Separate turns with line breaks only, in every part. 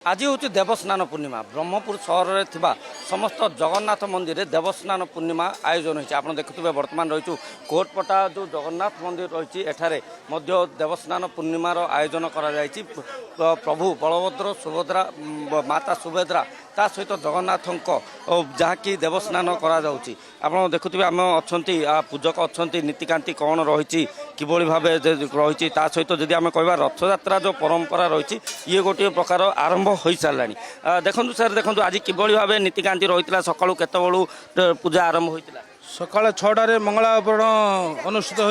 आज हूँ देवस्नान पूर्णिमा ब्रह्मपुर सहर में समस्त जगन्नाथ मंदिर में देवस्नान पूर्णिमा आयोजन होती आप देखुए बर्तमान रही कोटपटा जो जगन्नाथ मंदिर रही एठारे देवस्नान पूर्णिमार आयोजन करा प्रभु बलभद्र सुभद्रा माता सुभद्रा ता सहित जगन्नाथ जहाँकि देवस्नान करा आप देखुए आम अच्छा पूजक अच्छा नीतिकांति कौन रही किभली भाव रही सहित जदि आम कह रथयात्रा जो परंपरा रही ये गोटे प्रकार आरंभ हो सारा देखु सर देखो आज किभली भाव नीतिकांति रही सकाळू केतबेलू पूजा आरंभ होता
सकाळ 6टार मंगलापरण अनुष्ठित हो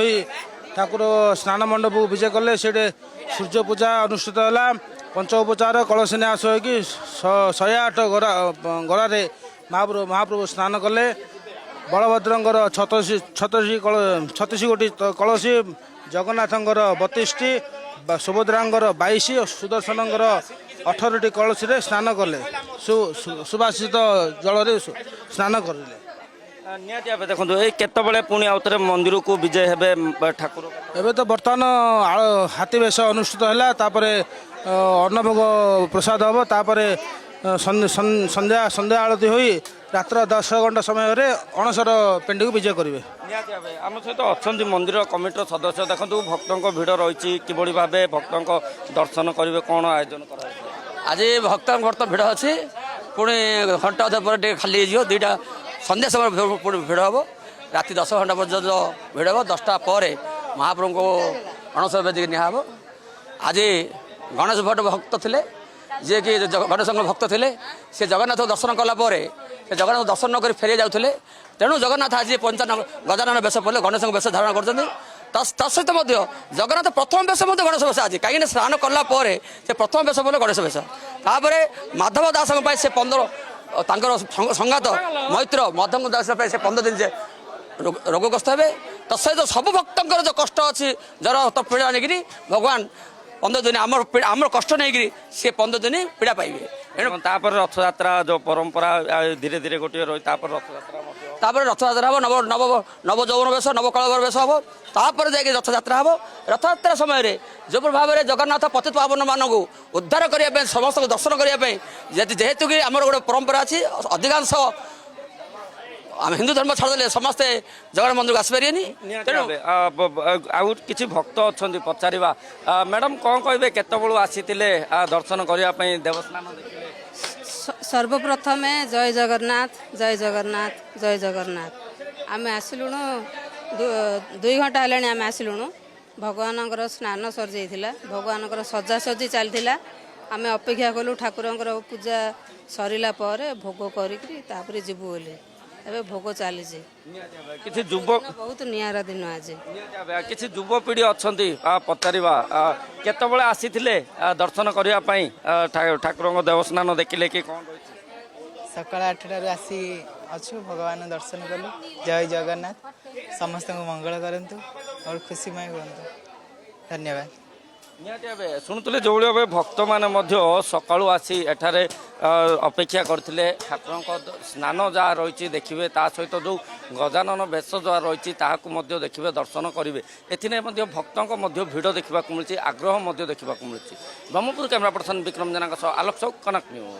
ठाकुर स्नान मंडप विजय कले से सूर्य पूजा अनुष्ठित है पंचोपचार कलश न्यास हो 108 गरारे महाप्रभु स्नान कले बलभद्रंकर 36 गोटी कलशी जगन्नाथंकर 32टी सुभद्रांकर 22 और सुदर्शनंकर 18टी कलशी स्नान कले सुभाषित जल स्नान करें
निहाती भाव देखो ये केतबेले पुणी आउे मंदिर को विजय हे ठाकुर
एबे तो बर्तमान हाथी वेश अनुष्ठित है अन्नभोग प्रसाद हम तापर संध्या संध्या आरती हो रात्र 10 घंटा समय अणसर पिंडी को विजय करेंगे
निहाती भाव आम सहित अच्छा मंदिर कमिटर सदस्य देखो भक्तों भिड़ रही किभली भाव भक्तों दर्शन करेंगे कौन आयोजन कर
आज भक्त भिड़ अच्छी पुणी घंटा अधा पर खाली दुईटा संध्या समय भिड़ हम राति 10 घंटा पर्यटन भिड़ हम 10टा पर महाप्रभु को अणसर वेदिक निहब आज गणेश भट्ट भक्त थे जी कि गणेश भक्त थे से जगन्नाथ दर्शन कलापर से जगन्नाथ दर्शन नक फेरी जाते तेणु जगन्नाथ आज 55 गजानन बेश पड़े गणेश बेश धारण कर सहित जगन्नाथ प्रथम बेश गणेश बेश आज कहीं स्नान कलापर से प्रथम बेश पड़े गणेश बेश तापर माधव दास से 15 संगात मैत्र मध्यम दास से 15 दिन से रोगग्रस्त हे तत्सहित सब भक्तर जो कष्ट अच्छी जर पीड़ा नहीं भगवान 15 दिन आमर कष्ट नहीं सी 15 दिन पीड़ा पाइबे
तापर रथयात्रा जो परंपरा धीरे धीरे गोटे रही
रथयात्रा हम नव जौवन बेश नवकलवर बेश हम तापर जाकि रथयात्रा हम रथयात्रा समय जो भाव में जगन्नाथ पतित पावन मानक उद्धार करने समस्त दर्शन करने जेहेतु कि आमर गोटे परंपरा अच्छी अधिकांश आम हिंदू धर्म छाड़देले समस्ते जगन्नाथ मंदिर को आसपारे
आउ किसी भक्त अच्छा पचारा मैडम कौन कहे केतबेलू आसी दर्शन करने देवस्नान
सर्वप्रथम जय जगन्नाथ जय जगन्नाथ जय जगन्नाथ आम आसलुणु 2 घंटा है आम आसलुणु भगवान स्नान सर जाइला भगवान सजासजी चलता आम अपेक्षा कलु ठाकुर पूजा सरला भोग कर जीवु बोली एबे भोग चली
किसी युवक
बहुत नियारा दिन आज
किसी युवपीढ़ी अच्छा पचारा केतबेले आसी दर्शन करने ठाकुर देवस्नान देखिले कि कौन
सकाल 8टार आसी अच्छु भगवान दर्शन कलु जय जगन्नाथ समस्त मंगल करंतु और खुशीमय करंतु धन्यवाद
निहाती शुणुले जो भाव भक्त मैंने सकाळू आसी एठारे अपेक्षा करते ठाकुर स्नान जहाँ रही देखिए सहित जो गजानन बेश जहाँ रही देखिए दर्शन करेंगे एने भक्तों भिड़ देखा मिली आग्रह देखा मिली ब्रह्मपुर कैमरा पर्सन विक्रम जेना आलोक चौक कनक न्यूज।